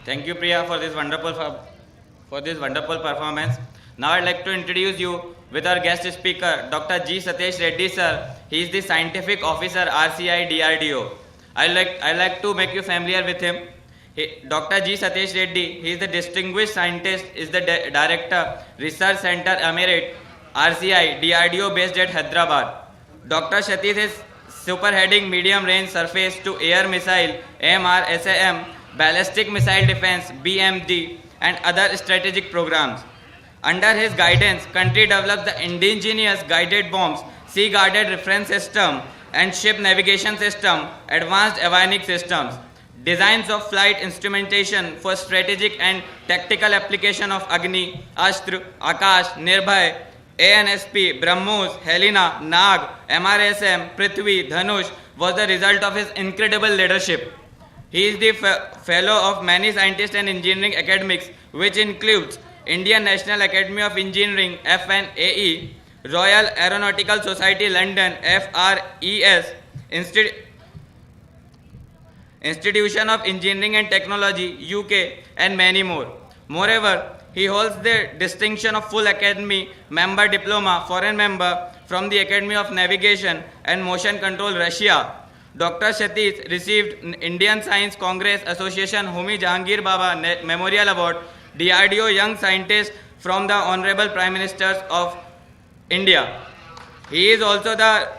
Thank you, Priya, for this wonderful performance. Now I'd like to introduce you with our guest speaker, Dr. G. Satesh Reddy, sir. He is the scientific officer, RCI DRDO. I like to make you familiar with him. Dr. G. Satesh Reddy, he is the distinguished scientist, is the director, Research Center Emirate, RCI DRDO based at Hyderabad. Dr. Satish is superheading medium range surface to air missile, MRSAM, ballistic missile defense, BMD, and other strategic programs. Under his guidance, country developed the indigenous guided bombs, sea guarded reference system, and ship navigation system, advanced avionic systems, designs of flight instrumentation for strategic and tactical application of Agni, Astra, Akash, Nirbhay, ANSP, BrahMos, Helena, Nag, MRSM, Prithvi, Dhanush was the result of his incredible leadership. He is the fellow of many scientists and engineering academics, which includes Indian National Academy of Engineering (FNAE), Royal Aeronautical Society London (FRES), Institution of Engineering and Technology (UK), and many more. Moreover, he holds the distinction of full academy member diploma, foreign member from the Academy of Navigation and Motion Control Russia. Dr. Satish received Indian Science Congress Association Homi Jahangir Baba Memorial Award, DRDO Young Scientist from the Honorable Prime Ministers of India. He is also a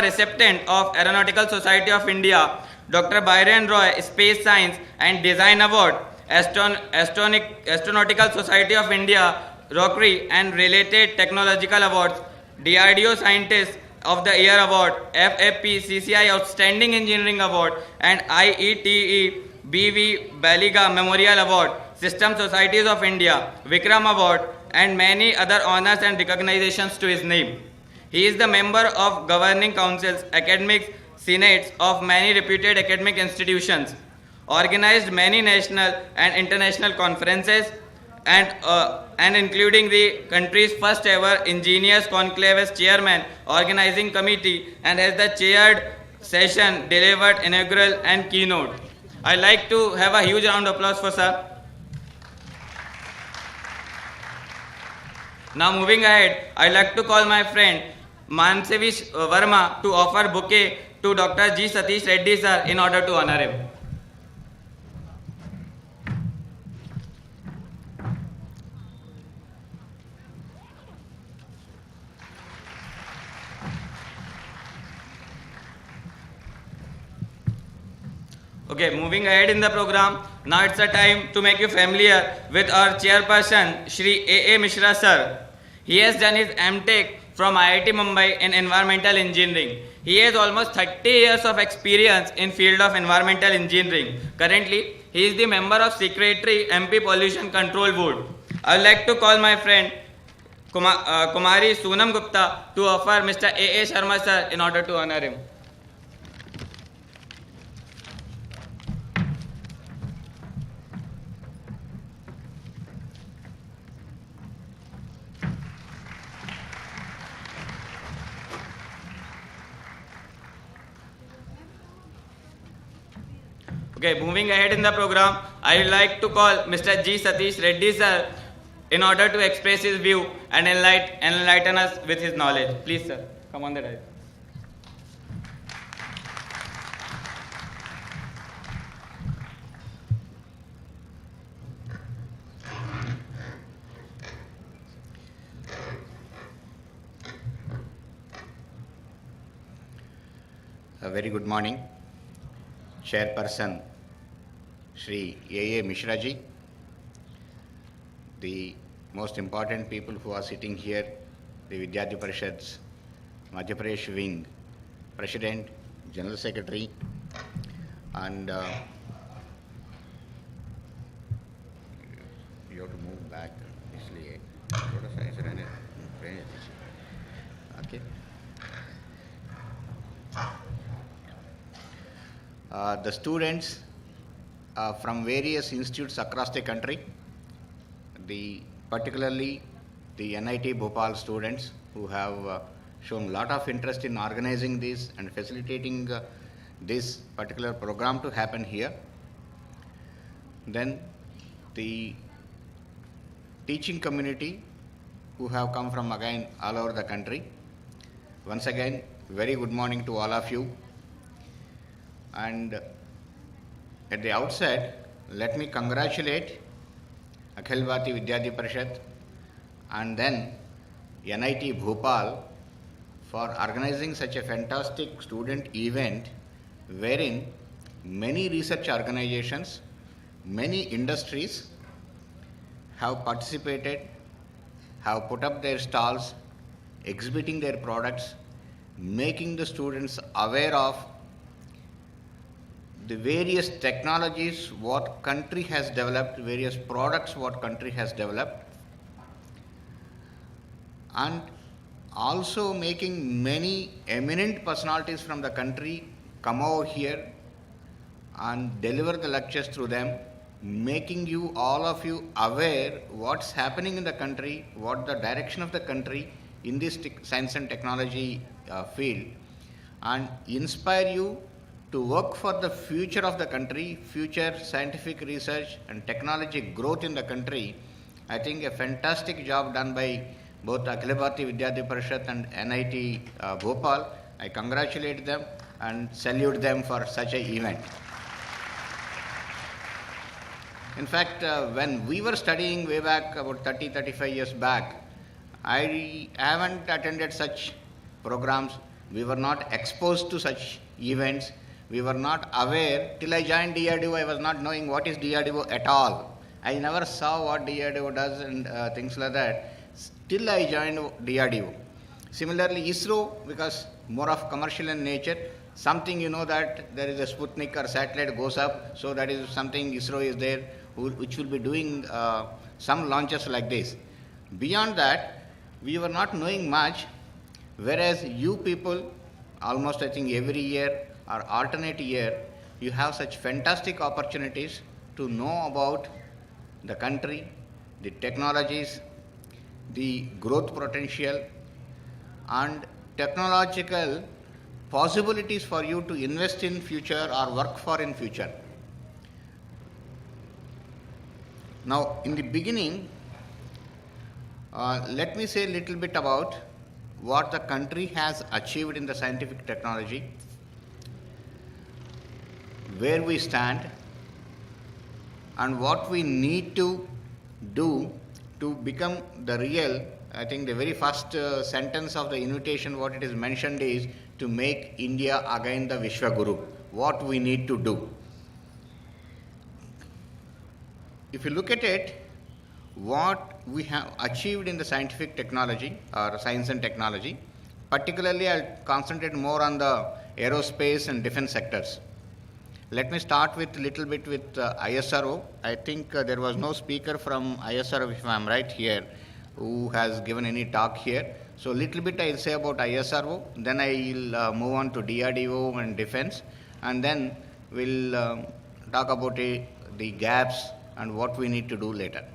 recipient of Aeronautical Society of India, Dr. Byron Roy Space Science and Design Award, Astronautical Society of India, Rockery and related technological awards, DRDO Scientist of the Year Award, FAP CCI Outstanding Engineering Award, and IETE BV Baliga Memorial Award, System Societies of India, Vikram Award, and many other honors and recognitions to his name. He is the member of governing councils, academic senates of many reputed academic institutions, organized many national and international conferences, and including the country's first ever Engineers Conclave as chairman, organizing committee, and has the chaired session, delivered inaugural and keynote. I like to have a huge round of applause for sir. Now moving ahead, I like to call my friend Mansevish Verma to offer bouquet to Dr. G. Satish Reddy sir in order to honor him. Okay, moving ahead in the program, now it's a time to make you familiar with our chairperson, Shri A. Mishra sir. He has done his MTech from IIT Mumbai in environmental engineering. He has almost 30 years of experience in field of environmental engineering. Currently, he is the member of Secretary MP Pollution Control Board. I would like to call my friend Kumari Soonam Gupta to offer Mr. A. Sharma sir in order to honor him. Okay, moving ahead in the program, I would like to call Mr. G. Satish Reddy sir in order to express his view and enlighten us with his knowledge. Please sir, come on the dais. A very good morning, Chairperson Shri A. Mishra ji, the most important people who are sitting here, the Vidyarthi Parishad's Madhya Pradesh Wing President, General Secretary, and you have to move back. इसलिए थोड़ा सा ऐसे रहने okay. The students from various institutes across the country, particularly the NIT Bhopal students who have shown a lot of interest in organizing this and facilitating this particular program to happen here. Then the teaching community who have come from again all over the country. Once again, very good morning to all of you. And at the outset, let me congratulate Akhil Bharatiya Vidyarthi Parishad and then NIT Bhopal for organizing such a fantastic student event wherein many research organizations, many industries have participated, have put up their stalls, exhibiting their products, making the students aware of the various technologies what country has developed, various products what country has developed, and also making many eminent personalities from the country come over here and deliver the lectures through them, making you, all of you, aware what's happening in the country, what the direction of the country in this science and technology field, and inspire you to work for the future of the country, future scientific research and technology growth in the country. I think a fantastic job done by both Akhil Bharatiya Vidyarthi Parishad and NIT Bhopal. I congratulate them and salute them for such an event. In fact, when we were studying way back about 30-35 years back, I haven't attended such programs. We were not exposed to such events. We were not aware. Till I joined DRDO, I was not knowing what is DRDO at all. I never saw what DRDO does and things like that. Till I joined DRDO. Similarly, ISRO, because more of commercial in nature, something you know that there is a Sputnik or satellite goes up, so that is something ISRO is there, which will be doing some launches like this. Beyond that, we were not knowing much, whereas you people, almost I think every year or alternate year, you have such fantastic opportunities to know about the country, the technologies, the growth potential, and technological possibilities for you to invest in future or work for in future. Now, in the beginning, let me say a little bit about what the country has achieved in the scientific technology, where we stand, and what we need to do to become the real. I think the very first sentence of the invitation, what it is mentioned is to make India again the Vishwaguru. What we need to do. If you look at it, what we have achieved in the scientific technology or science and technology, particularly I'll concentrate more on the aerospace and defense sectors. Let me start with a little bit with ISRO. I think there was no speaker from ISRO, if I'm right here, who has given any talk here. So little bit I'll say about ISRO, then I'll move on to DRDO and defense, and then we'll talk about the gaps and what we need to do later.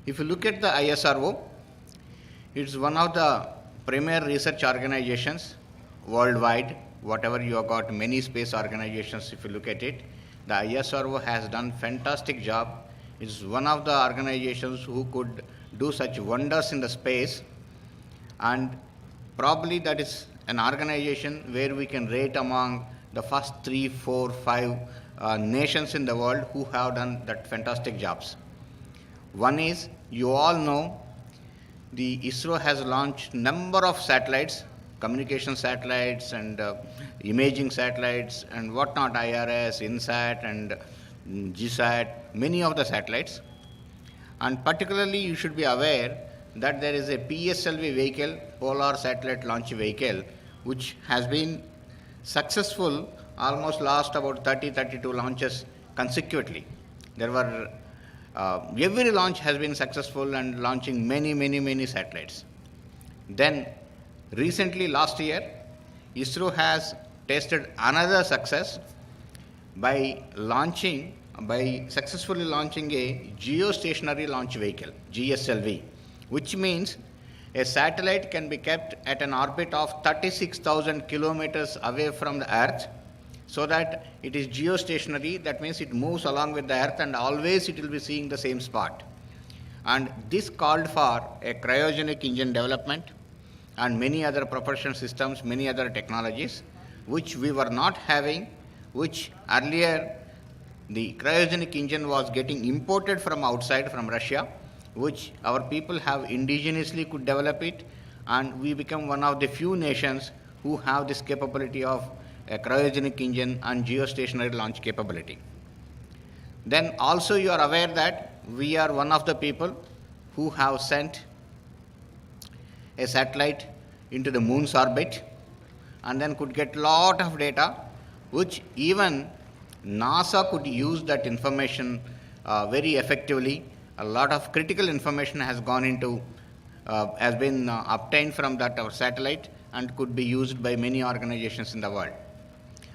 If you look at the ISRO, it's one of the premier research organizations worldwide. Whatever you have got, many space organizations, if you look at it, the ISRO has done fantastic job. It's one of the organizations who could do such wonders in the space, and probably that is an organization where we can rate among the first 3, 4, 5 nations in the world who have done that fantastic jobs. One is, you all know, the ISRO has launched number of satellites, communication satellites and imaging satellites and whatnot, IRS, INSAT and GSAT, many of the satellites. And particularly you should be aware that there is a PSLV vehicle, Polar Satellite Launch Vehicle, which has been successful almost last about 30-32 launches consecutively. There were, every launch has been successful and launching many satellites. Then recently last year, ISRO has tasted another success by successfully launching a geostationary launch vehicle, GSLV, which means A satellite can be kept at an orbit of 36,000 kilometers away from the Earth, so that it is geostationary. That means it moves along with the Earth and always it will be seeing the same spot. And this called for a cryogenic engine development and many other propulsion systems, many other technologies, which we were not having, which earlier the cryogenic engine was getting imported from outside, from Russia, which our people have indigenously could develop it, and we become one of the few nations who have this capability of a cryogenic engine and geostationary launch capability. Then also you are aware that we are one of the people who have sent a satellite into the moon's orbit and then could get lot of data, which even NASA could use that information very effectively. A lot of critical information has been obtained from that our satellite and could be used by many organizations in the world.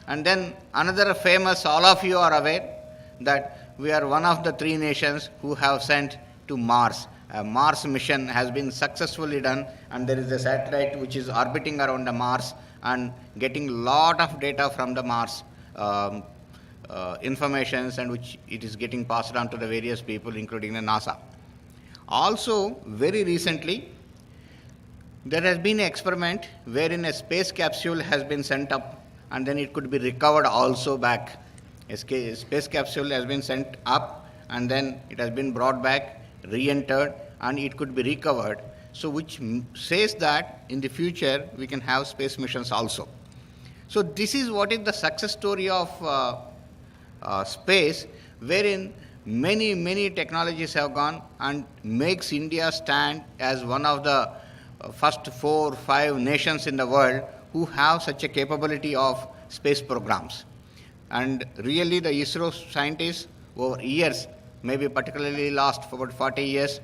And then another famous, all of you are aware that we are one of the 3 nations who have sent to Mars. A Mars mission has been successfully done, and there is a satellite which is orbiting around the Mars and getting lot of data from the Mars informations, and which it is getting passed on to the various people, including the NASA. Also, very recently, there has been an experiment wherein a space capsule has been sent up and then it could be recovered also back. A space capsule has been sent up and then it has been brought back, re-entered, and it could be recovered. So which says that in the future we can have space missions also. So this is what is the success story of space, wherein many technologies have gone and makes India stand as one of the first 4 or 5 nations in the world who have such a capability of space programs. And really the ISRO scientists over years, maybe particularly last for about 40 years,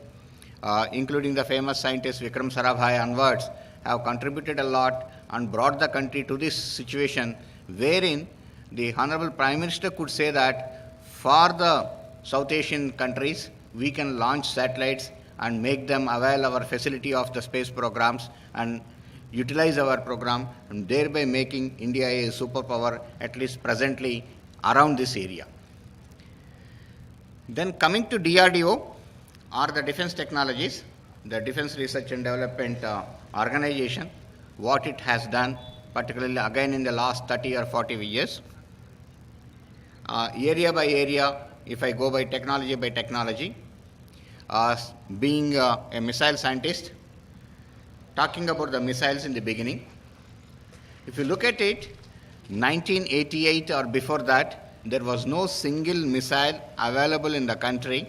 including the famous scientist Vikram Sarabhai onwards, have contributed a lot and brought the country to this situation wherein the Honorable Prime Minister could say that for the South Asian countries, we can launch satellites and make them avail our facility of the space programs and utilize our program, and thereby making India a superpower, at least presently, around this area. Then coming to DRDO, or the Defense Technologies, the Defense Research and Development Organization, what it has done, particularly again in the last 30 or 40 years. Area by area, if I go by technology, being a missile scientist, talking about the missiles in the beginning, if you look at it, 1988 or before that, there was no single missile available in the country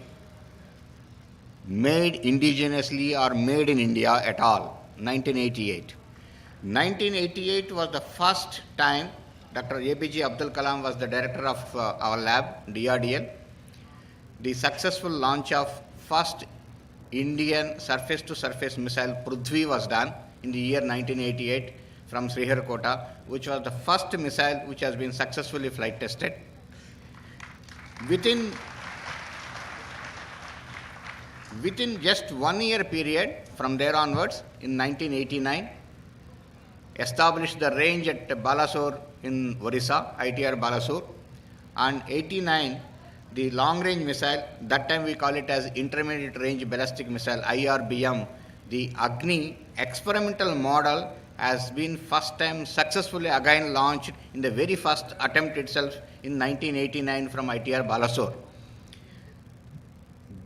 made indigenously or made in India at all, 1988. 1988 was the first time Dr. APJ Abdul Kalam was the director of our lab, DRDL. The successful launch of first Indian surface-to-surface missile Prithvi was done in the year 1988 from Sriharikota, which was the first missile which has been successfully flight tested. Within just 1 year period from there onwards, in 1989, established the range at Balasore in Orissa, ITR Balasore, and 89, the long-range missile, that time we call it as Intermediate Range Ballistic Missile, IRBM, the Agni experimental model has been first time successfully again launched in the very first attempt itself in 1989 from ITR Balasore.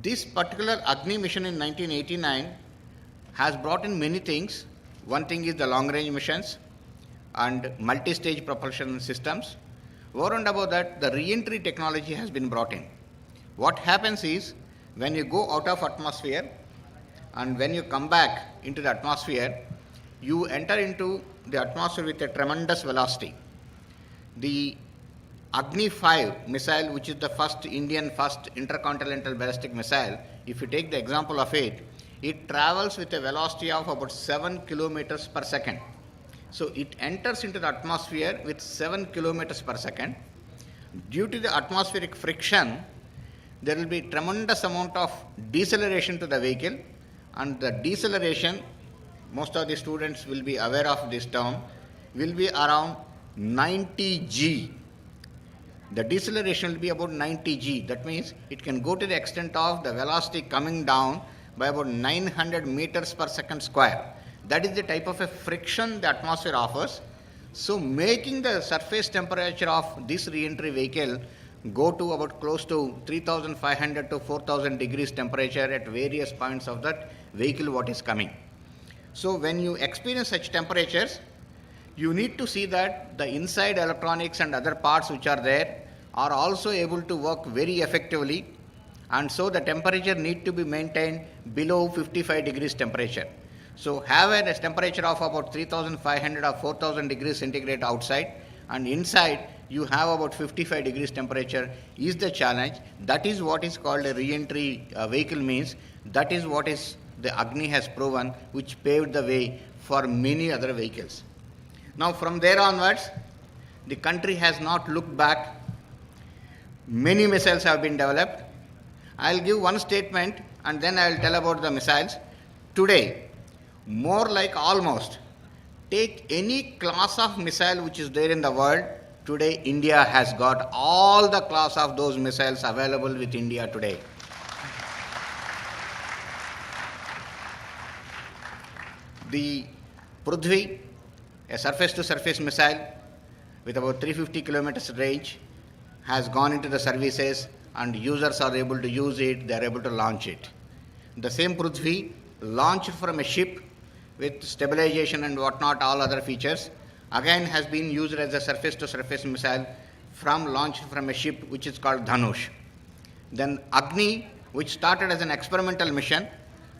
This particular Agni mission in 1989 has brought in many things. One thing is the long-range missions and multi-stage propulsion systems. Over and above that, the re-entry technology has been brought in. What happens is, when you go out of atmosphere and when you come back into the atmosphere, you enter into the atmosphere with a tremendous velocity. The Agni 5 missile, which is the first intercontinental ballistic missile, if you take the example of it, it travels with a velocity of about 7 kilometers per second. So it enters into the atmosphere with 7 kilometers per second. Due to the atmospheric friction, there will be tremendous amount of deceleration to the vehicle, and the deceleration most of the students will be aware of this term, will be around 90 G. The deceleration will be about 90 G. That means it can go to the extent of the velocity coming down by about 900 meters per second square. That is the type of a friction the atmosphere offers. So making the surface temperature of this re-entry vehicle go to about close to 3,500 to 4,000 degrees temperature at various points of that vehicle what is coming. So when you experience such temperatures, you need to see that the inside electronics and other parts which are there are also able to work very effectively, and so the temperature need to be maintained below 55 degrees temperature. So have a temperature of about 3,500 or 4,000 degrees centigrade outside, and inside you have about 55 degrees temperature is the challenge. That is what is called a re-entry vehicle means. That is what is the Agni has proven, which paved the way for many other vehicles. Now from there onwards, the country has not looked back. Many missiles have been developed. I'll give one statement and then I'll tell about the missiles. Today, more like almost, take any class of missile which is there in the world, today India has got all the class of those missiles available with India today. The Prithvi, a surface-to-surface missile with about 350 kilometers range, has gone into the services and users are able to use it, they are able to launch it. The same Prithvi, launched from a ship with stabilization and whatnot, all other features, again has been used as a surface-to-surface missile launched from a ship which is called Dhanush. Then Agni, which started as an experimental mission,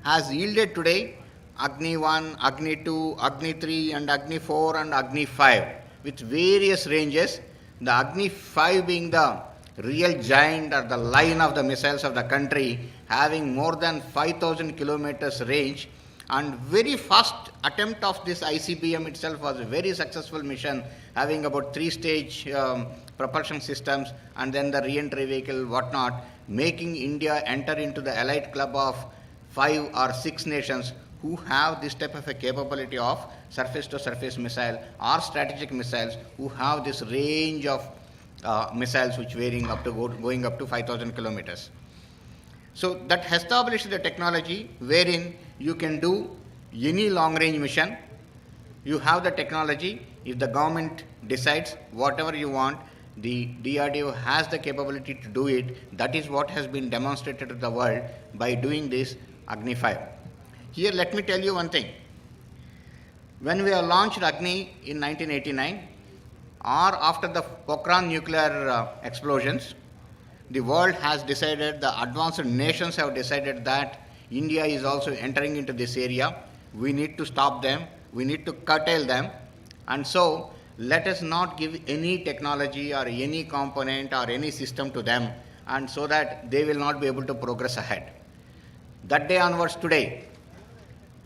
has yielded today Agni 1, Agni 2, Agni 3 and Agni 4 and Agni 5 with various ranges. The Agni 5 being the real giant or the lion of the missiles of the country, having more than 5,000 kilometers range, and very first attempt of this ICBM itself was a very successful mission, having about 3-stage propulsion systems and then the re-entry vehicle whatnot, making India enter into the elite club of 5 or 6 nations who have this type of a capability of surface-to-surface missile or strategic missiles, who have this range of missiles which varying up to going up to 5,000 kilometers. So that established the technology wherein you can do any long-range mission. You have the technology. If the government decides whatever you want, the DRDO has the capability to do it. That is what has been demonstrated to the world by doing this Agni 5. Here, let me tell you one thing. When we have launched Agni in 1989, or after the Pokhran nuclear explosions, the world has decided, the advanced nations have decided that India is also entering into this area. We need to stop them. We need to curtail them. And so, let us not give any technology or any component or any system to them, and so that they will not be able to progress ahead. That day onwards today,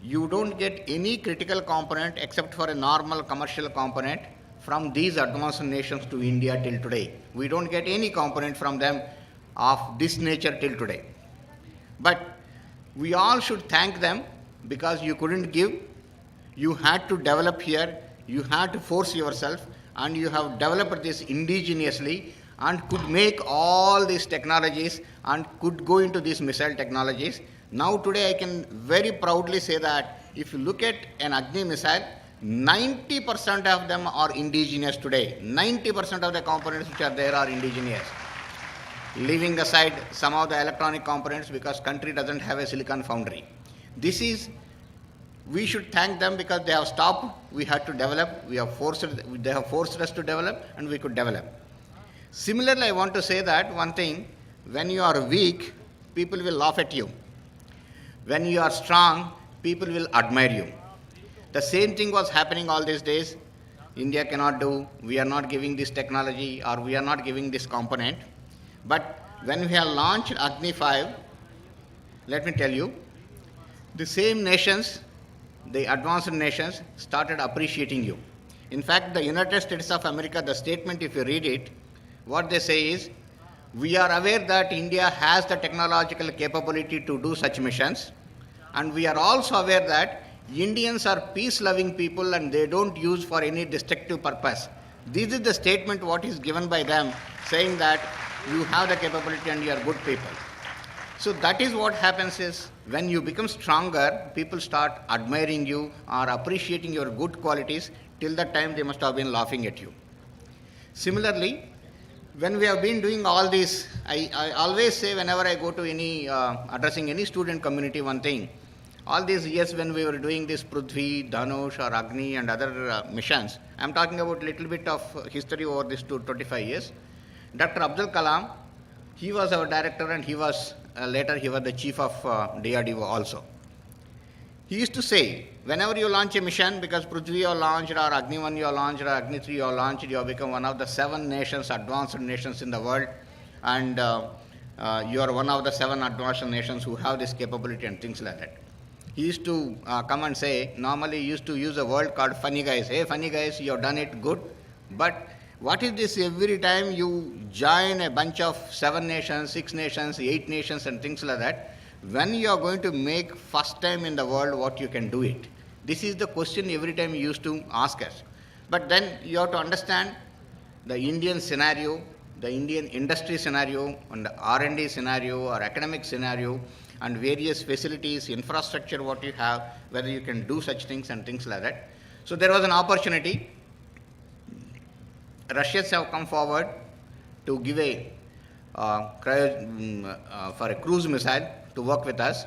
you don't get any critical component except for a normal commercial component from these advanced nations to India till today. We don't get any component from them of this nature till today. But we all should thank them, because you couldn't give, you had to develop here, you had to force yourself, and you have developed this indigenously and could make all these technologies and could go into these missile technologies. Now today I can very proudly say that if you look at an Agni missile, 90% of them are indigenous today. 90% of the components which are there are indigenous. Leaving aside some of the electronic components because country doesn't have a silicon foundry. We should thank them because they have stopped, we had to develop, they have forced us to develop, and we could develop. Similarly, I want to say that one thing, when you are weak, people will laugh at you. When you are strong, people will admire you. The same thing was happening all these days. India cannot do, we are not giving this technology, or we are not giving this component. But when we have launched Agni 5, let me tell you, the same nations, the advanced nations, started appreciating you. In fact, the United States of America, the statement, if you read it, what they say is, we are aware that India has the technological capability to do such missions, and we are also aware that Indians are peace-loving people and they don't use for any destructive purpose. This is the statement what is given by them, saying that you have the capability and you are good people. So that is what happens is when you become stronger, people start admiring you or appreciating your good qualities. Till that time, they must have been laughing at you. Similarly, when we have been doing all this, I always say whenever I go to any, addressing any student community, one thing, all these years when we were doing this Prithvi, Dhanush or Agni and other missions, I'm talking about little bit of history over these 25 years. Dr. Abdul Kalam, he was our director and he was, later he was the chief of DRDO also. He used to say, whenever you launch a mission, because Prithvi you launched or Agni 1 you launched or Agni 3 you launched, you have become one of the 7 nations, advanced nations in the world, and you are one of the 7 advanced nations who have this capability and things like that. He used to come and say, normally he used to use a word called funny guys. Hey, funny guys, you have done it good, but what is this every time you join a bunch of 7 nations, 6 nations, 8 nations and things like that, when you are going to make first time in the world what you can do it? This is the question every time you used to ask us. But then you have to understand the Indian scenario, the Indian industry scenario, and the R&D scenario or academic scenario, and various facilities, infrastructure what you have, whether you can do such things and things like that. So there was an opportunity. Russians have come forward to give a for a cruise missile to work with us,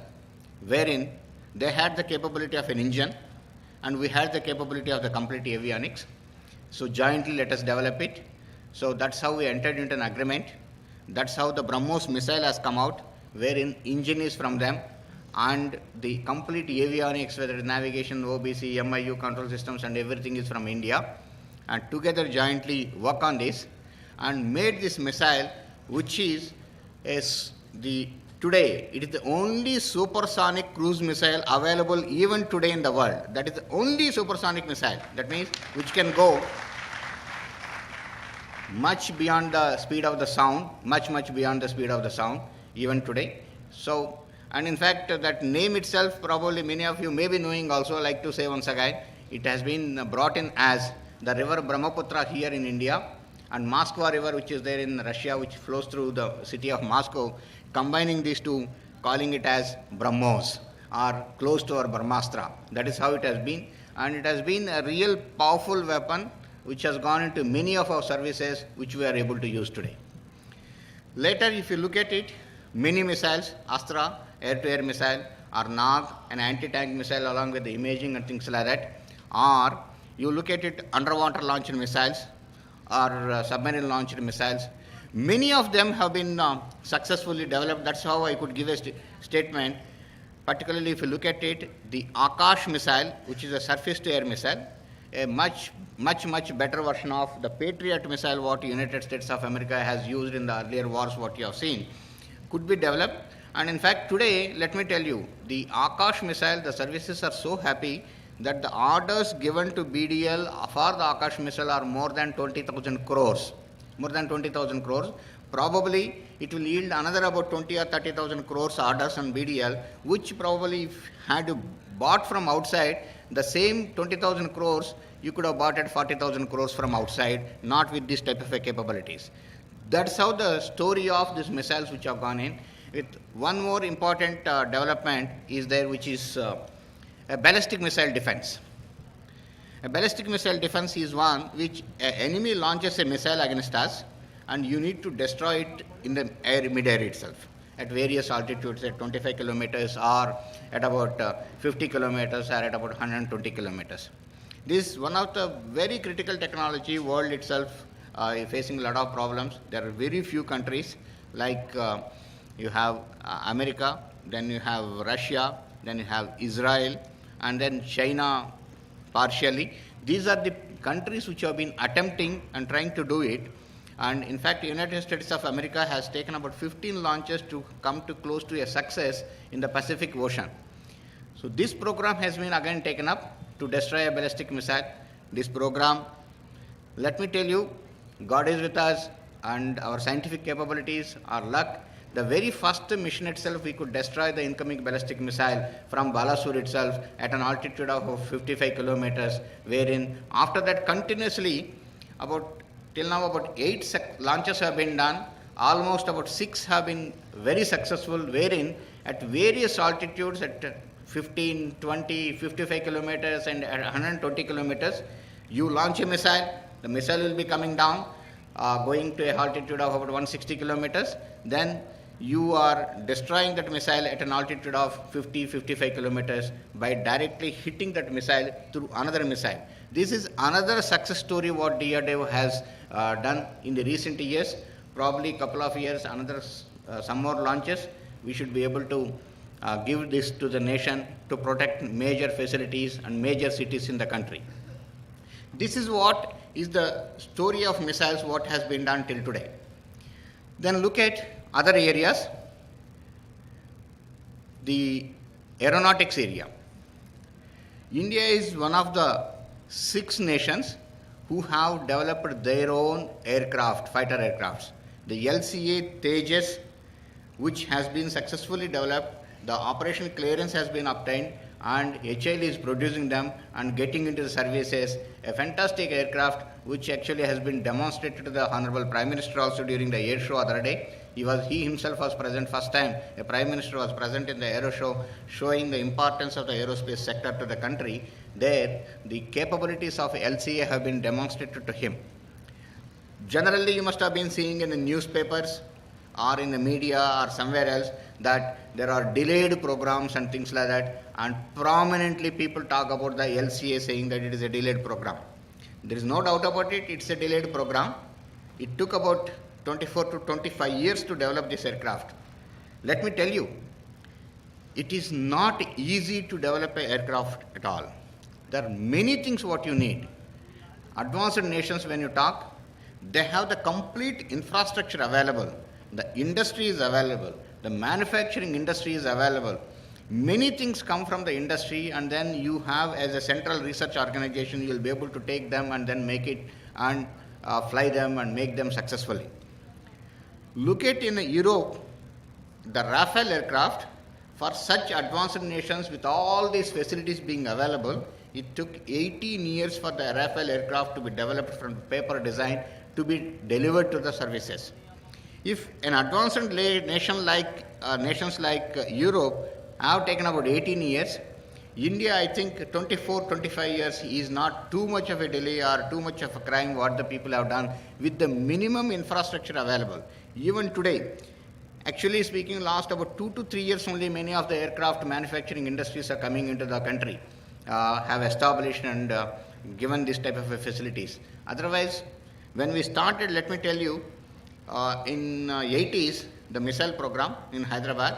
wherein they had the capability of an engine and we had the capability of the complete avionics. So jointly let us develop it. So that's how we entered into an agreement. That's how the BrahMos missile has come out, wherein engine is from them and the complete avionics, whether it's navigation, OBC, MIU control systems and everything is from India. And together jointly work on this and made this missile, which is today, it is the only supersonic cruise missile available even today in the world. That is the only supersonic missile. That means which can go much beyond the speed of the sound, much beyond the speed of the sound, even today. So, and in fact, that name itself, probably many of you may be knowing also. I like to say once again, it has been brought in as the river Brahmaputra here in India, and Moskva river, which is there in Russia, which flows through the city of Moscow, combining these two, calling it as BrahMos, or close to our Brahmastra. That is how it has been, and it has been a real powerful weapon which has gone into many of our services which we are able to use today. Later, if you look at it, mini missiles, Astra, air-to-air missile, or Nag, an anti-tank missile along with the imaging and things like that, or you look at it, underwater launched missiles, or submarine launched missiles. Many of them have been successfully developed. That's how I could give a statement. Particularly if you look at it, the Akash missile, which is a surface-to-air missile, a much better version of the Patriot missile what United States of America has used in the earlier wars, what you have seen, could be developed. And in fact, today, let me tell you, the Akash missile, the services are so happy that the orders given to BDL for the Akash missile are more than 20,000 crores. More than 20,000 crores. Probably it will yield another about 20 or 30,000 crores orders on BDL, which probably if had you bought from outside, the same 20,000 crores, you could have bought at 40,000 crores from outside, not with this type of capabilities. That's how the story of these missiles which have gone in. With one more important development is there, which is a ballistic missile defense. A ballistic missile defense is one which an enemy launches a missile against us and you need to destroy it in the mid-air itself at various altitudes, at 25 kilometers or at about 50 kilometers or at about 120 kilometers. This is one of the very critical technology. World itself is facing a lot of problems. There are very few countries like you have America, then you have Russia, then you have Israel, and then China partially. These are the countries which have been attempting and trying to do it. And in fact, the United States of America has taken about 15 launches to come to close to a success in the Pacific Ocean. So this program has been again taken up to destroy a ballistic missile. This program, let me tell you, God is with us and our scientific capabilities, our luck, The very first mission itself, we could destroy the incoming ballistic missile from Balasur itself at an altitude of 55 kilometers, wherein after that continuously, till now about 8 launches have been done. Almost about 6 have been very successful, wherein at various altitudes at 15, 20, 55 kilometers and at 120 kilometers, you launch a missile, the missile will be coming down, going to a altitude of about 160 kilometers, then you are destroying that missile at an altitude of 50, 55 kilometers by directly hitting that missile through another missile. This is another success story what DRDO has done in the recent years. Probably couple of years, some more launches, we should be able to give this to the nation to protect major facilities and major cities in the country. This is what is the story of missiles, what has been done till today. Then look at other areas. The aeronautics area. India is one of the 6 nations who have developed their own aircraft, fighter aircrafts. The LCA Tejas, which has been successfully developed, the operational clearance has been obtained, and HAL is producing them and getting into the services. A fantastic aircraft which actually has been demonstrated to the Honorable Prime Minister also during the air show other day. He himself was present first time. The Prime Minister was present in the air show, showing the importance of the aerospace sector to the country. There, the capabilities of LCA have been demonstrated to him. Generally, you must have been seeing in the newspapers or in the media or somewhere else that there are delayed programs and things like that, and prominently people talk about the LCA saying that it is a delayed program. There is no doubt about it, it's a delayed program. It took about 24 to 25 years to develop this aircraft. Let me tell you, it is not easy to develop an aircraft at all. There are many things what you need. Advanced nations, when you talk, they have the complete infrastructure available. The industry is available. The manufacturing industry is available. Many things come from the industry, and then you have, as a central research organization, you will be able to take them and then make it and fly them and make them successfully. Look at in Europe, the Rafale aircraft, for such advanced nations with all these facilities being available, it took 18 years for the Rafale aircraft to be developed from paper design to be delivered to the services. If an advanced nations like Europe have taken about 18 years, India, I think 24, 25 years is not too much of a delay or too much of a crime what the people have done with the minimum infrastructure available. Even today, actually speaking, last about 2 to 3 years only, many of the aircraft manufacturing industries are coming into the country, have established and given this type of facilities. Otherwise, when we started, let me tell you, in 80s, the missile program in Hyderabad,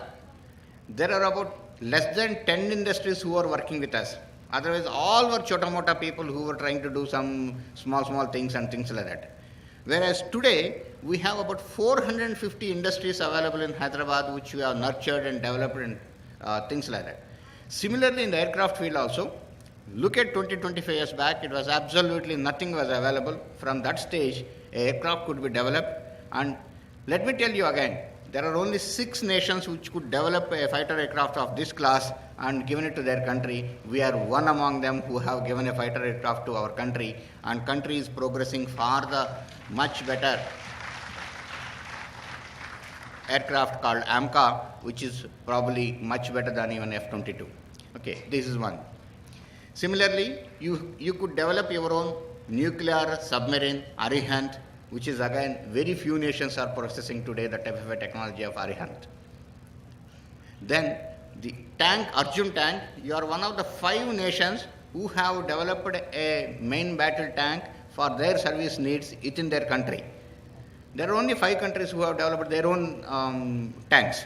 there are about less than 10 industries who are working with us. Otherwise, all were chota-mota people who were trying to do some small things and things like that. Whereas today, we have about 450 industries available in Hyderabad, which we have nurtured and developed and things like that. Similarly, in the aircraft field also, look at 20-25 years back, it was absolutely nothing was available. From that stage, an aircraft could be developed. And let me tell you again, there are only 6 nations which could develop a fighter aircraft of this class and given it to their country. We are one among them who have given a fighter aircraft to our country, and country is progressing far the much better aircraft called AMCA, which is probably much better than even F-22. Okay, this is one. Similarly, you could develop your own nuclear submarine, Arihant, which is again very few nations are processing today the type of a technology of Arihant. Then the tank, Arjun tank, you are one of the 5 nations who have developed a main battle tank for their service needs within their country. There are only 5 countries who have developed their own tanks.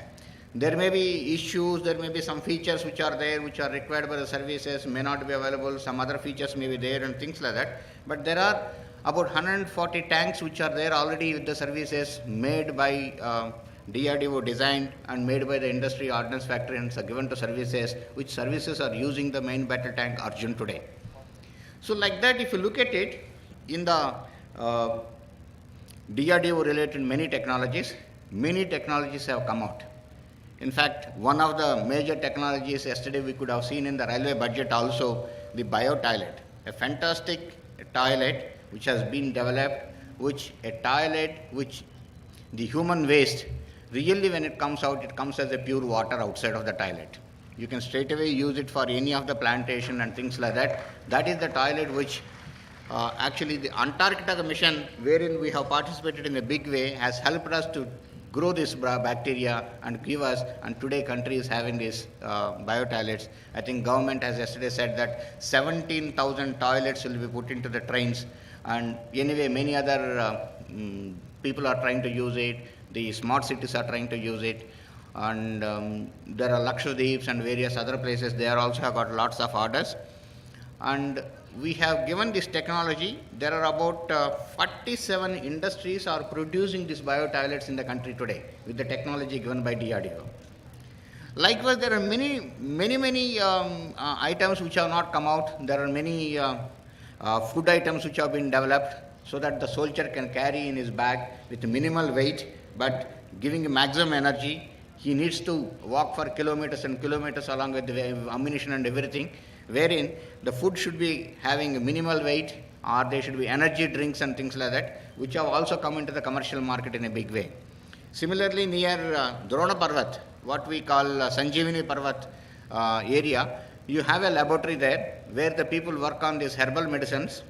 There may be issues, there may be some features which are there, which are required by the services, may not be available, some other features may be there and things like that. But there are about 140 tanks which are there already with the services made by DRDO designed and made by the industry ordnance factory and given to services, which services are using the main battle tank Arjun today. So like that, if you look at it, in the DRDO related many technologies, many technologies have come out. In fact, one of the major technologies yesterday we could have seen in the railway budget also, the bio-toilet, a fantastic toilet which has been developed, which the human waste, really when it comes out, it comes as a pure water outside of the toilet. You can straight away use it for any of the plantation and things like that. That is the toilet which actually the Antarctica mission, wherein we have participated in a big way, has helped us to grow this bacteria and give us, and today country is having these bio-toilets. I think government has yesterday said that 17,000 toilets will be put into the trains, and anyway many other people are trying to use it, the smart cities are trying to use it, and there are Lakshadweeps and various other places, they are also have got lots of orders. And we have given this technology. There are about 47 industries are producing these bio-toilets in the country today with the technology given by DRDO. Likewise, there are many items which have not come out. There are many food items which have been developed so that the soldier can carry in his bag with minimal weight but giving maximum energy. He needs to walk for kilometers and kilometers along with the ammunition and everything, wherein the food should be having a minimal weight, or there should be energy drinks and things like that, which have also come into the commercial market in a big way. Similarly, near Drona Parvat, what we call Sanjeevani Parvat area, you have a laboratory there where the people work on these herbal medicines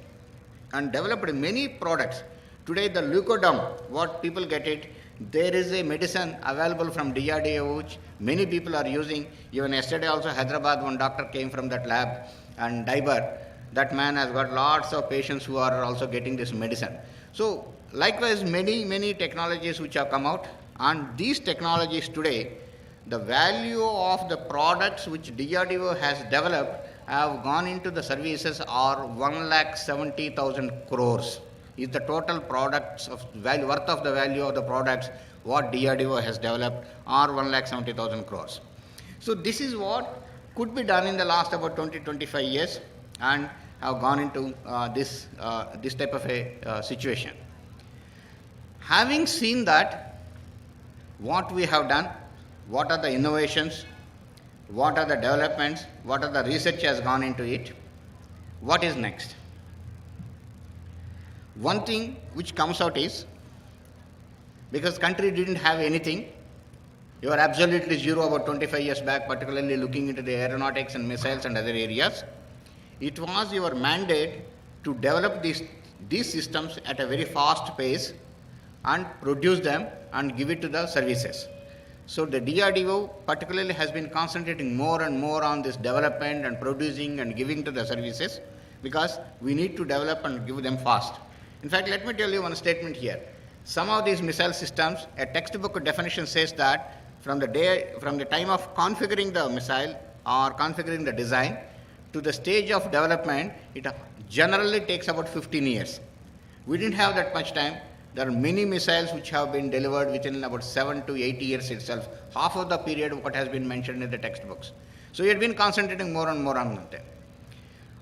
and developed many products. Today, the leucodome, what people get it, there is a medicine available from DRDO which many people are using. Even yesterday also Hyderabad, one doctor came from that lab, and Diber, that man has got lots of patients who are also getting this medicine. So likewise many technologies which have come out, and these technologies today, the value of the products which DRDO has developed have gone into the services are 1,70,000 crores. Is the total products of value, worth of the value of the products what DRDO has developed are 1,70,000 crores. So this is what could be done in the last about 20-25 years and have gone into this type of a situation. Having seen that, what we have done, what are the innovations, what are the developments, what are the research has gone into it, what is next? One thing which comes out is, because country didn't have anything, you are absolutely zero about 25 years back, particularly looking into the aeronautics and missiles and other areas. It was your mandate to develop these systems at a very fast pace and produce them and give it to the services. So the DRDO particularly has been concentrating more and more on this development and producing and giving to the services, because we need to develop and give them fast. In fact, let me tell you one statement here. Some of these missile systems, a textbook definition says that from the time of configuring the missile or configuring the design to the stage of development, it generally takes about 15 years. We didn't have that much time. There are many missiles which have been delivered within about 7 to 8 years itself, half of the period what has been mentioned in the textbooks. So we have been concentrating more and more on that.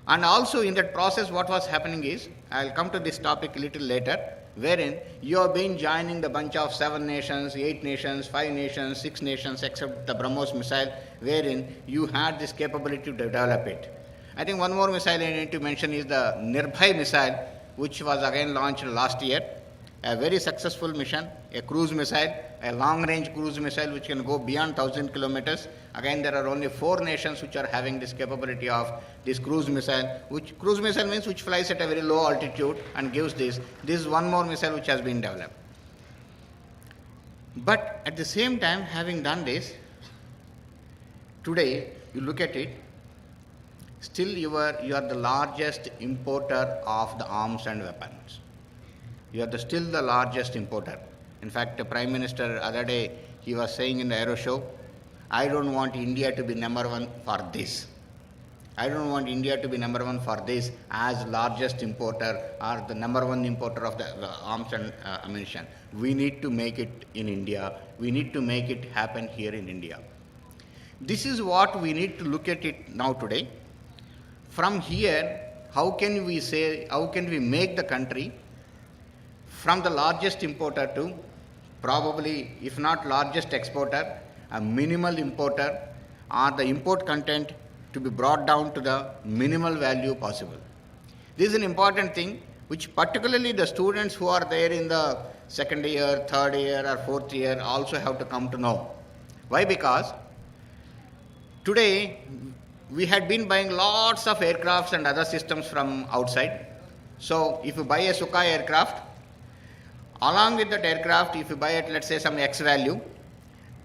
And also in that process, what was happening is, I'll come to this topic a little later, wherein you have been joining the bunch of 7 nations, 8 nations, 5 nations, 6 nations, except the BrahMos missile, wherein you had this capability to develop it. I think one more missile I need to mention is the Nirbhay missile, which was again launched last year. A very successful mission, a cruise missile, a long-range cruise missile which can go beyond 1,000 kilometers. Again, there are only 4 nations which are having this capability of this cruise missile, which cruise missile means which flies at a very low altitude and gives this. This is one more missile which has been developed. But at the same time, having done this, today you look at it, still you are the largest importer of the arms and weapons. You are still the largest importer. In fact, the Prime Minister other day, he was saying in the Aero Show, I don't want India to be number one for this. I don't want India to be number one for this as largest importer or the number one importer of the arms and ammunition. We need to make it in India. We need to make it happen here in India. This is what we need to look at it now today. From here, how can we make the country from the largest importer to probably, if not largest exporter, a minimal importer, or the import content to be brought down to the minimal value possible. This is an important thing which particularly the students who are there in the second year, third year or fourth year also have to come to know. Why? Because today we had been buying lots of aircrafts and other systems from outside. So if you buy a Sukhoi aircraft, along with that aircraft, if you buy it, let's say some X value,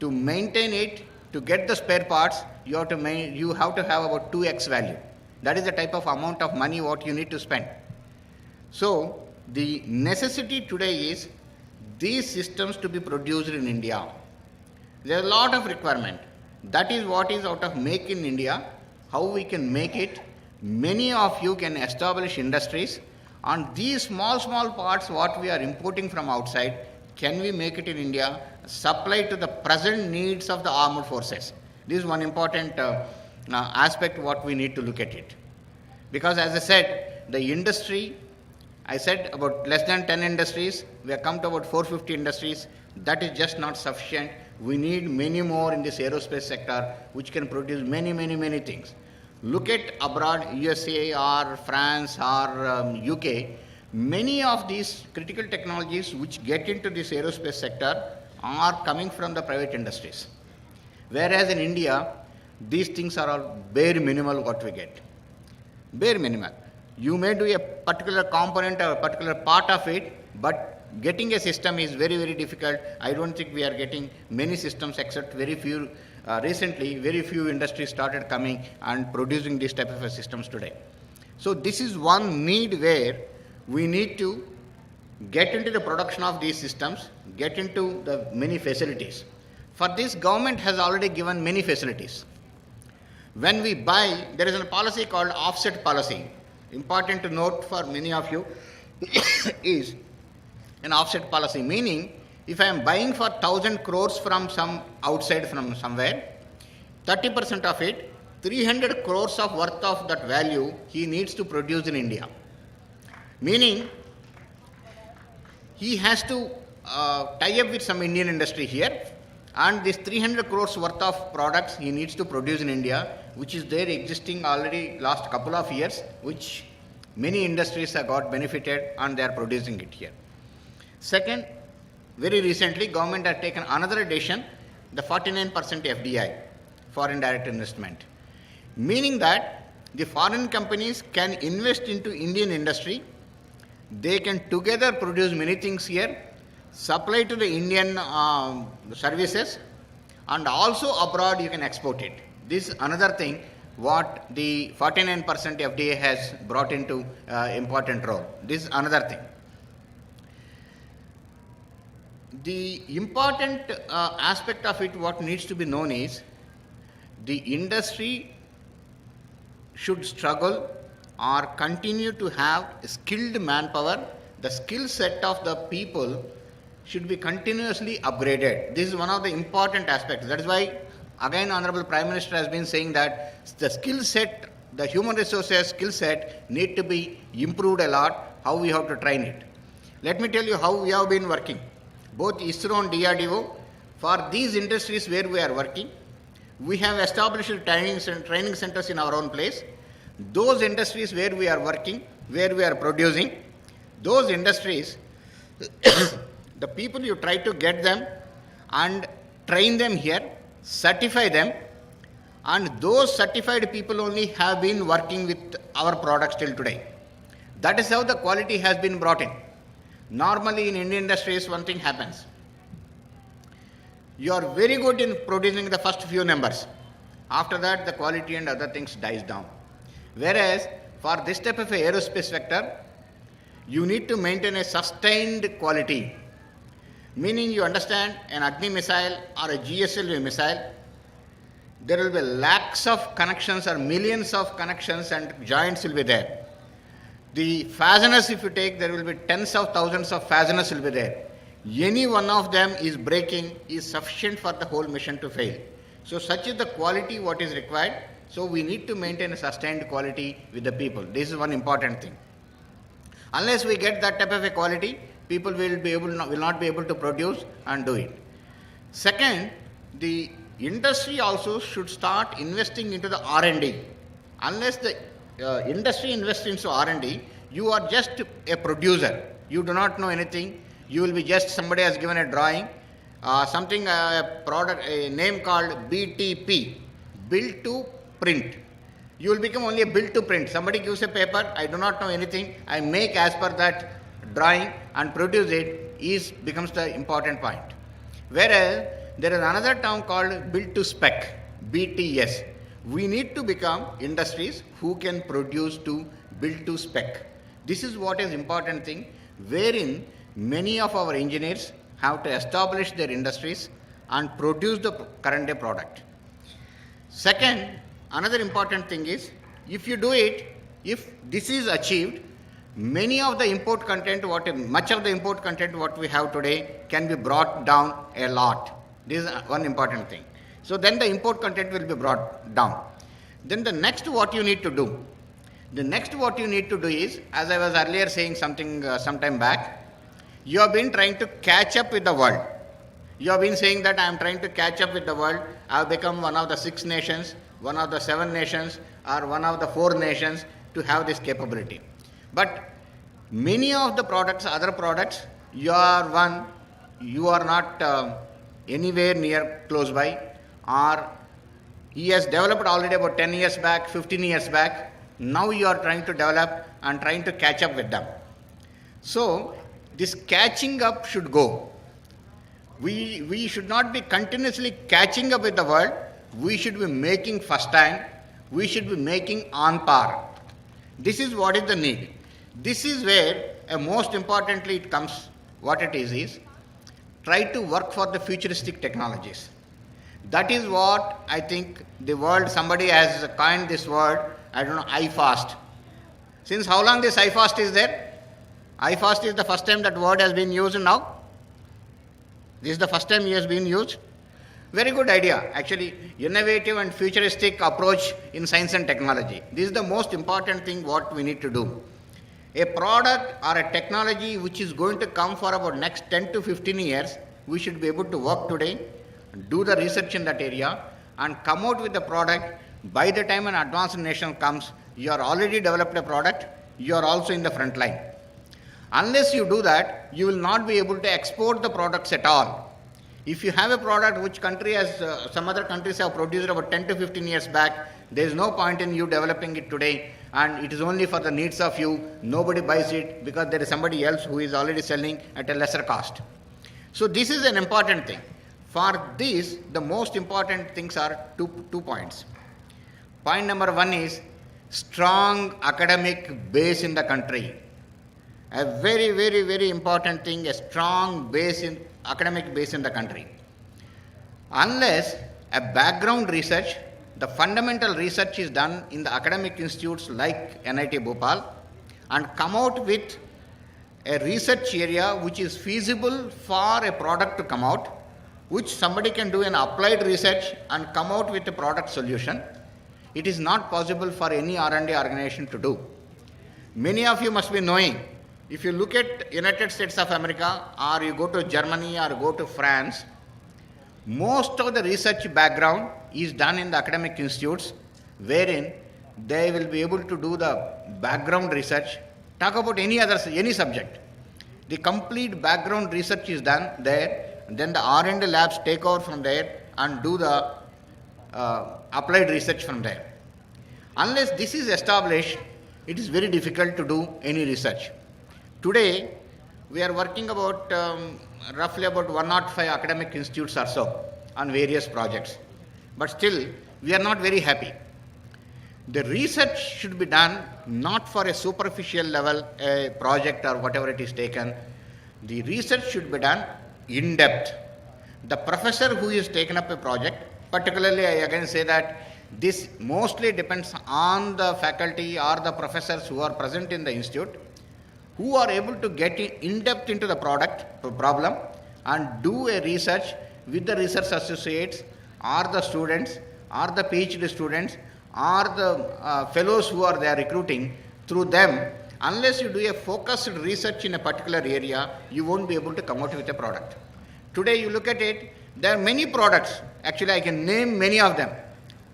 to maintain it, to get the spare parts, you have to have about 2x value. That is the type of amount of money what you need to spend. So the necessity today is these systems to be produced in India. There is a lot of requirement. That is what is out of Make in India, how we can make it. Many of you can establish industries on these small parts what we are importing from outside. Can we make it in India, supply to the present needs of the armed forces? This is one important aspect what we need to look at it. Because as I said, the industry, I said about less than 10 industries, we have come to about 450 industries. That is just not sufficient. We need many more in this aerospace sector which can produce many things. Look at abroad, USA or France or UK, many of these critical technologies which get into this aerospace sector are coming from the private industries. Whereas in India, these things are all bare minimal what we get. Bare minimal. You may do a particular component or a particular part of it, but getting a system is very difficult. I don't think we are getting many systems except very few. Recently, very few industries started coming and producing this type of systems today. So this is one need where we need to get into the production of these systems, get into the many facilities. For this, government has already given many facilities. When we buy, there is a policy called offset policy. Important to note for many of you is an offset policy, meaning if I am buying for 1,000 crores from some outside from somewhere, 30% of it, 300 crores of worth of that value he needs to produce in India. Meaning he has to tie up with some Indian industry here, and this 300 crores worth of products he needs to produce in India, which is there existing already last couple of years, which many industries have got benefited and they are producing it here. Second, very recently government has taken another decision, the 49% FDI, foreign direct investment, meaning that the foreign companies can invest into Indian industry, they can together produce many things here, supply to the Indian services, and also abroad you can export it. This is another thing what the 49% FDI has brought into important role. This is another thing. The important aspect of it what needs to be known is the industry should struggle or continue to have skilled manpower. The skill set of the people should be continuously upgraded. This is one of the important aspects. That is why again Honorable Prime Minister has been saying that the skill set, the human resources skill set need to be improved a lot, how we have to train it. Let me tell you how we have been working. Both ISRO and DRDO, for these industries where we are working, we have established training centers in our own place. Those industries where we are working, where we are producing, those industries, the people you try to get them and train them here, certify them, and those certified people only have been working with our products till today. That is how the quality has been brought in. Normally in Indian industries, one thing happens. You are very good in producing the first few numbers. After that, the quality and other things dies down. Whereas for this type of a aerospace sector, you need to maintain a sustained quality. Meaning you understand an Agni missile or a GSLV missile, there will be lakhs of connections or millions of connections and joints will be there. The fasteners, if you take, there will be tens of thousands of fasteners will be there. Any one of them is breaking is sufficient for the whole mission to fail. So such is the quality what is required. So we need to maintain a sustained quality with the people. This is one important thing. Unless we get that type of a quality, people will not be able to produce and do it. Second, the industry also should start investing into the R&D. Unless the industry invests into R&D, you are just a producer. You do not know anything. You will be just somebody has given a drawing, a product, a name called BTP, build to print. You will become only a build to print. Somebody gives a paper, I do not know anything, I make as per that drawing and produce it becomes the important point. Whereas there is another term called build to spec, BTS. We need to become industries who can produce to build to spec. This is what is important thing, wherein many of our engineers have to establish their industries and produce the current day product. Second, another important thing is, if you do it, if this is achieved, many of the import content, much of the import content what we have today can be brought down a lot. This is one important thing. So then the import content will be brought down. Then the next what you need to do, is, as I was earlier saying something some time back, you have been trying to catch up with the world. You have been saying that I am trying to catch up with the world. I have become one of the 6 nations, one of the 7 nations, or one of the 4 nations to have this capability. But many of the products, other products, you are not anywhere near close by, or he has developed already about 10 years back, 15 years back. Now you are trying to develop and trying to catch up with them. So this catching up should go. We should not be continuously catching up with the world. We should be making first time. We should be making on par. This is what is the need. This is where most importantly it comes, what it is try to work for the futuristic technologies. That is what I think the world, somebody has coined this word, I don't know, iFast. Since how long this iFast is there? iFast is the first time that word has been used now. This is the first time it has been used. Very good idea, actually, innovative and futuristic approach in science and technology. This is the most important thing what we need to do. A product or a technology which is going to come for about next 10 to 15 years, we should be able to work today, do the research in that area, and come out with the product. By the time an advanced nation comes, you are already developed a product, you are also in the front line. Unless you do that, you will not be able to export the products at all. If you have a product which country has, some other countries have produced about 10 to 15 years back, there is no point in you developing it today, and it is only for the needs of you. Nobody buys it because there is somebody else who is already selling at a lesser cost. So this is an important thing. For this, the most important things are two points. Point number 1 is strong academic base in the country. A very, very, very important thing, a strong academic base in the country. Unless a background research, the fundamental research is done in the academic institutes like NIT Bhopal, and come out with a research area which is feasible for a product to come out, which somebody can do an applied research and come out with a product solution. It is not possible for any R&D organization to do. Many of you must be knowing, if you look at United States of America, or you go to Germany or go to France, most of the research background is done in the academic institutes, wherein they will be able to do the background research. Talk about any subject. The complete background research is done there, then the R&D labs take over from there and do the applied research from there. Unless this is established, it is very difficult to do any research. Today, we are working about roughly about 105 academic institutes or so on various projects. But still, we are not very happy. The research should be done not for a superficial level, a project or whatever it is taken. The research should be done in depth. The professor who is taken up a project, particularly I again say that this mostly depends on the faculty or the professors who are present in the institute, who are able to get in depth into the problem and do a research with the research associates or the students or the PhD students or the fellows who are there recruiting through them, Unless you do a focused research in a particular area, you won't be able to come out with a product. Today you look at it, there are many products. Actually, I can name many of them.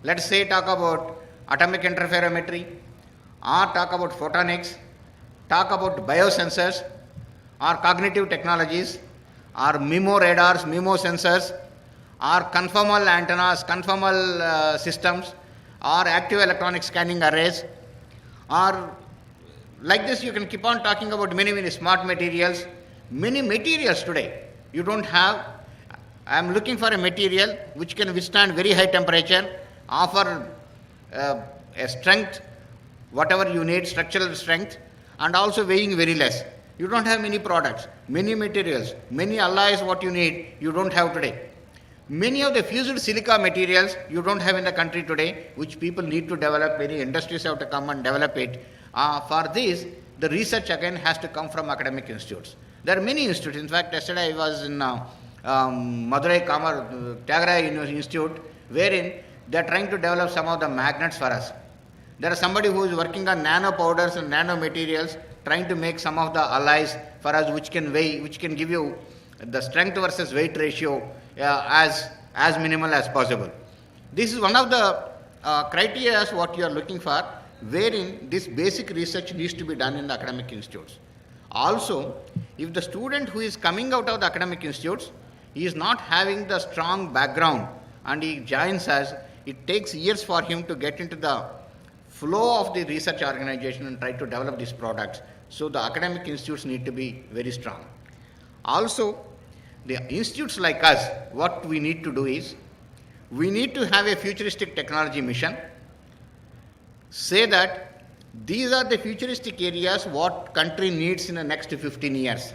Let's say talk about atomic interferometry, or talk about photonics, talk about biosensors, or cognitive technologies, or MIMO radars, MIMO sensors, or conformal antennas, conformal systems, or active electronic scanning arrays, or like this you can keep on talking about many smart materials. Many materials today you don't have. I am looking for a material which can withstand very high temperature, offer a strength, whatever you need, structural strength, and also weighing very less. You don't have many products, many materials, many alloys what you need, you don't have today. Many of the fused silica materials you don't have in the country today, which people need to develop, many industries have to come and develop it. For this, the research again has to come from academic institutes. There are many institutes. In fact, yesterday I was in Madurai Tyagaraja Institute, wherein they are trying to develop some of the magnets for us. There is somebody who is working on nano powders and nano materials, trying to make some of the alloys for us which can weigh, which can give you the strength versus weight ratio as minimal as possible. This is one of the criteria what you are looking for, wherein this basic research needs to be done in the academic institutes. Also, if the student who is coming out of the academic institutes, he is not having the strong background and he joins us, it takes years for him to get into the flow of the research organization and try to develop these products. So the academic institutes need to be very strong. Also, the institutes like us, what we need to do is, we need to have a futuristic technology mission, say that these are the futuristic areas what country needs in the next 15 years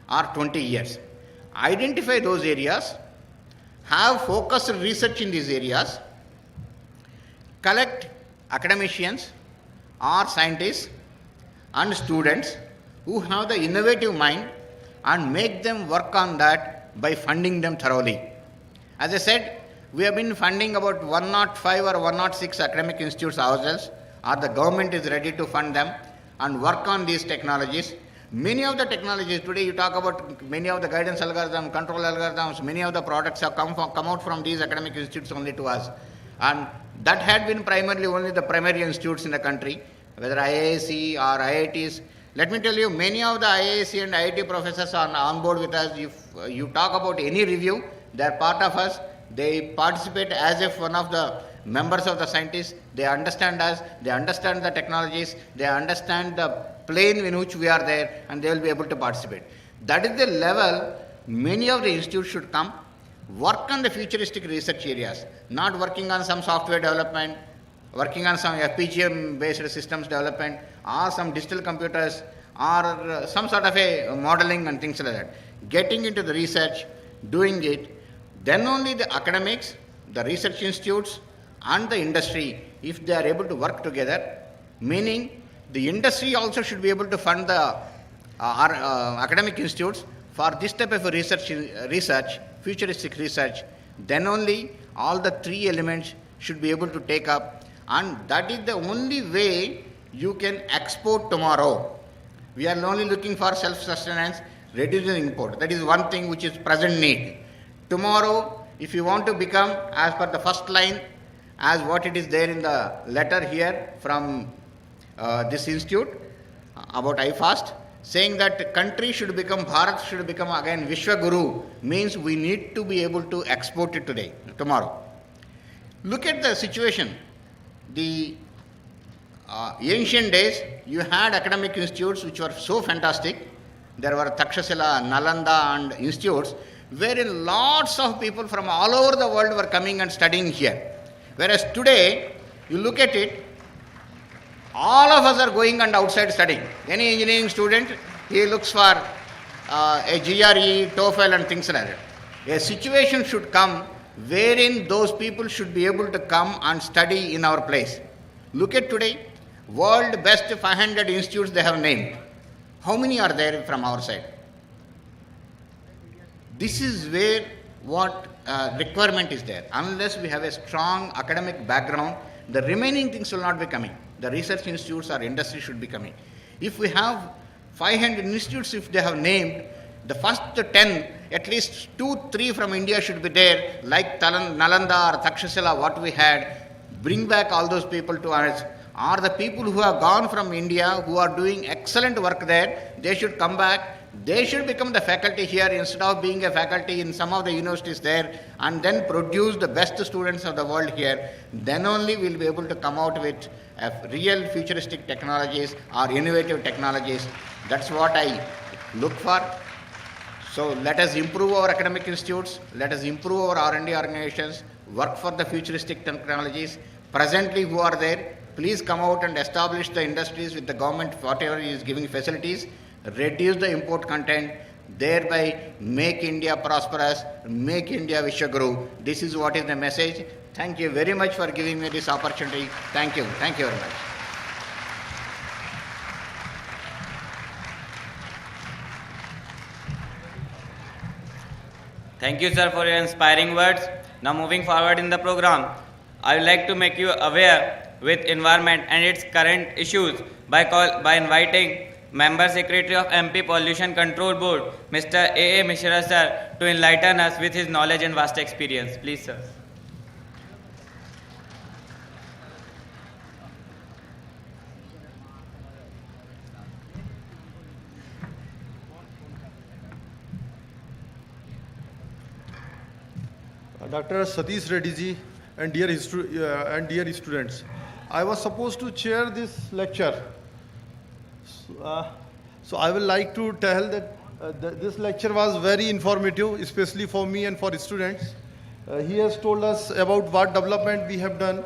or 20 years. Identify those areas, have focused research in these areas, collect academicians or scientists and students who have the innovative mind and make them work on that by funding them thoroughly. As I said, we have been funding about 105 or 106 academic institutes ourselves, or the government is ready to fund them and work on these technologies. Many of the technologies today, you talk about many of the guidance algorithms, control algorithms, many of the products have come out from these academic institutes only to us. And that had been primarily only the primary institutes in the country, whether IISc or IITs. Let me tell you, many of the IISc and IIT professors are on board with us. If you talk about any review, they are part of us. They participate as if one of the members of the scientists. They understand us, they understand the technologies, they understand the plane in which we are there, and they will be able to participate. That is the level many of the institutes should come, work on the futuristic research areas, not working on some software development, working on some FPGA based systems development, or some digital computers, or some sort of a modeling and things like that. Getting into the research, doing it, then only the academics, the research institutes and the industry, if they are able to work together, meaning the industry also should be able to fund the academic institutes for this type of research, futuristic research, then only all the three elements should be able to take up, and that is the only way you can export tomorrow. We are only looking for self-sustenance, reducing import. That is one thing which is present need. Tomorrow, if you want to become, as per the first line, as what it is there in the letter here from this institute about IFAST, saying that country should become, Bharat should become again Vishwa Guru, means we need to be able to export it tomorrow. Look at the situation. The ancient days, you had academic institutes which were so fantastic. There were Takshashila, Nalanda and institutes wherein lots of people from all over the world were coming and studying here. Whereas today, you look at it, all of us are going and outside studying. Any engineering student, he looks for a GRE, TOEFL and things like that. A situation should come wherein those people should be able to come and study in our place. Look at today, world best 500 institutes they have named. How many are there from our side? This is where what requirement is there. Unless we have a strong academic background, the remaining things will not be coming. The research institutes or industry should be coming. If we have 500 institutes, if they have named, the first 10, at least 2, 3 from India should be there, like Nalanda or Takshashila, what we had. Bring back all those people to us. Or the people who have gone from India, who are doing excellent work there, they should come back. They should become the faculty here instead of being a faculty in some of the universities there, and then produce the best students of the world here. Then only we'll be able to come out with real futuristic technologies or innovative technologies. That's what I look for. So let us improve our academic institutes, let us improve our R&D organizations, work for the futuristic technologies. Presently who are there, please come out and establish the industries with the government, whatever is giving facilities, reduce the import content, thereby make India prosperous, make India Vishwaguru. This is what is the message. Thank you very much for giving me this opportunity. Thank you. Thank you very much. Thank you, sir, for your inspiring words. Now, moving forward in the program, I would like to make you aware with environment and its current issues by inviting Member Secretary of MP Pollution Control Board, Mr. A. Mishra, sir, to enlighten us with his knowledge and vast experience. Please, sir. Dr. Satish Reddy ji and dear students, I was supposed to chair this lecture. So I would like to tell that this lecture was very informative, especially for me and for the students. He has told us about what development we have done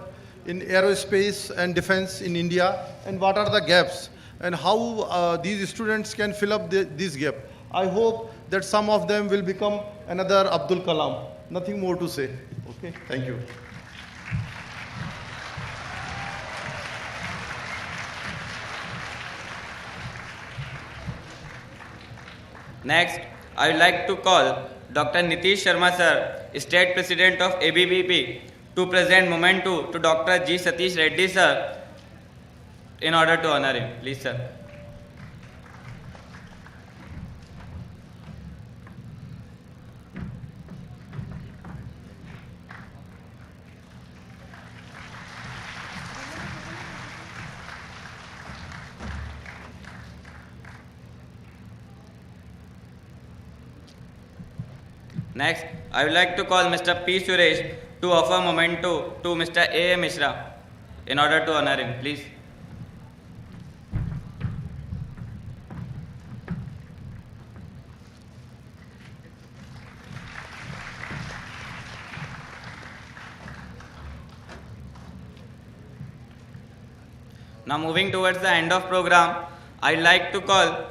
in aerospace and defense in India, and what are the gaps, and how these students can fill up this gap. I hope that some of them will become another Abdul Kalam. Nothing more to say. Okay, thank you. Next, I would like to call Dr. Nitish Sharma, sir, State President of ABVP, to present memento to Dr. G. Satish Reddy, sir, in order to honor him. Please, sir. Next, I would like to call Mr. P. Suresh to offer memento to Mr. A. Mishra in order to honor him. Please. Now moving towards the end of program, I'd like to call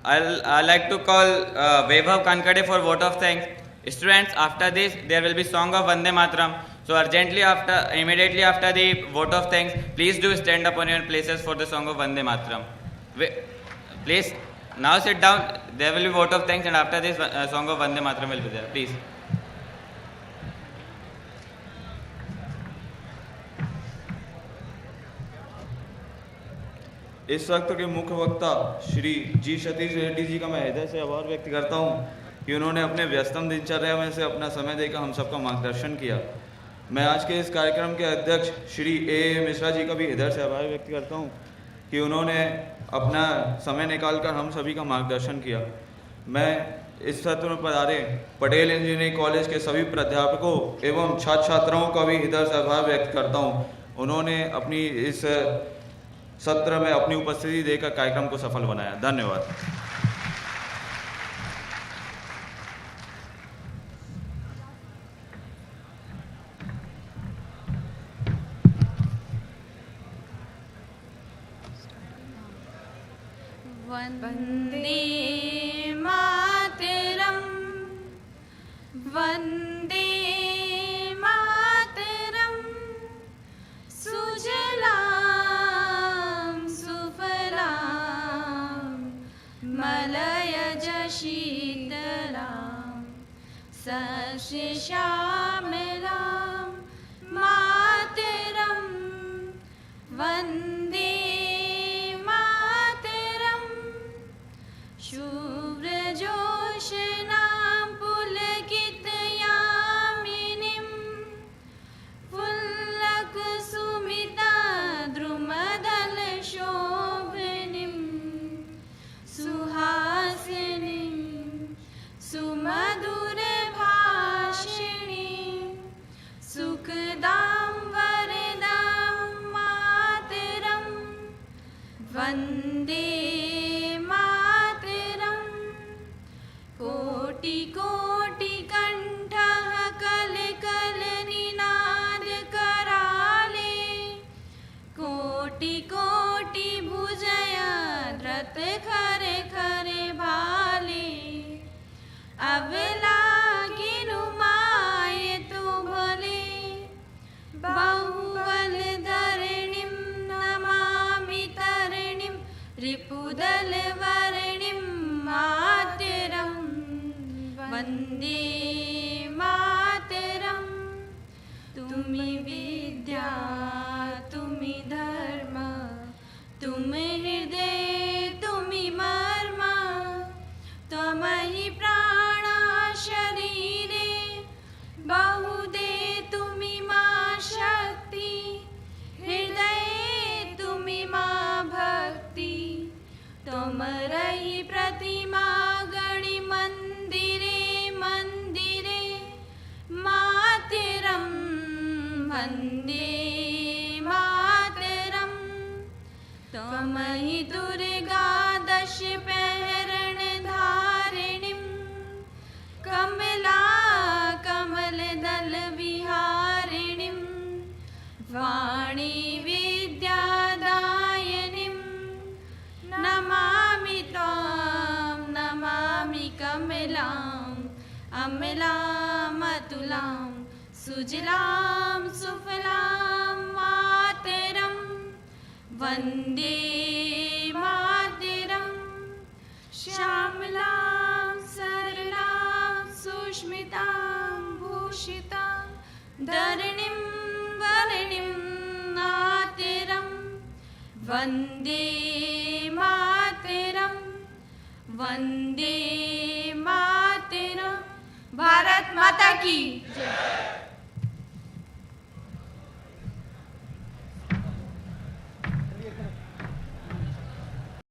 Vaibhav Kankade for vote of thanks. Students, after this there will be song of Vande Mataram. So immediately after the vote of thanks, please do stand up on your places for the song of Vande Mataram. Please now sit down. There will be vote of thanks, and after this song of Vande Mataram will be there. Please. इस वक्त के मुख्य वक्ता श्री जी सतीश रेड्डी जी का मैं हृदय से आभार व्यक्त करता हूं कि उन्होंने अपने व्यस्तम दिनचर्या में से अपना समय देकर हम सबका मार्गदर्शन किया। मैं आज के इस कार्यक्रम के अध्यक्ष श्री ए मिश्रा जी का भी हृदय से आभार व्यक्त करता हूं कि उन्होंने अपना समय निकालकर हम सभी का मार्गदर्शन किया। मैं इस सत्र में पधारे पटेल इंजीनियरिंग कॉलेज के सभी प्राध्यापकों एवं छात्र छात्राओं का भी हृदय से आभार व्यक्त करता हूँ। उन्होंने अपनी इस सत्र में अपनी उपस्थिति देकर कार्यक्रम को सफल बनाया। धन्यवाद। वन्दे मातरम् वन्दे मातरम् सुजलां सुफलां मलयज शीतलां सस्यश्यामलां मातरं वन्दे मातरम्। शुभ्रजोषणां पुलकितयामिनीं फुल्लकुसुमिता द्रुमदलशोभिनीं सुहासिनीं सुमधुरभाषिणीं सुखदां वरदां मातरं वन्दे मातरम् कोटिकोटिकण्ठः कलकलनिनादकराले कोटिकोटिभुजया धृतखरे खरे भाले अवलागिनुमाय तो भले बहुबलधरणिं नमामि तरणिं रिपुदलवर्णिं मातरं वन्दे मातरं तुमि विद्या तुमि धर्म तुमि हृदय तुमि मर्म त्वमहि प्राणा शरीरे बहुदे तुमि मा शक्ति हृदये तुमि मा भक्ति त्वमरहि प्रतिमा गणि मंदिरे मंदिरे मातरं वन्दे मातरं त्वमहि दुर्गा दश पहरण धारिणीं कमला कमलदल विहारिणीं वाणी विद्यादायिनीं नमामि त्वां नमामि कमलाम् अमलामतुलां सुजलां सुफलां मातरं वन्दे मातरं श्यामलां सरलां सुष्मितां भूषितां धरणिं वर्णिं मातरं वन्दे मातरं वन्दे मातरं। भारत माता की जय।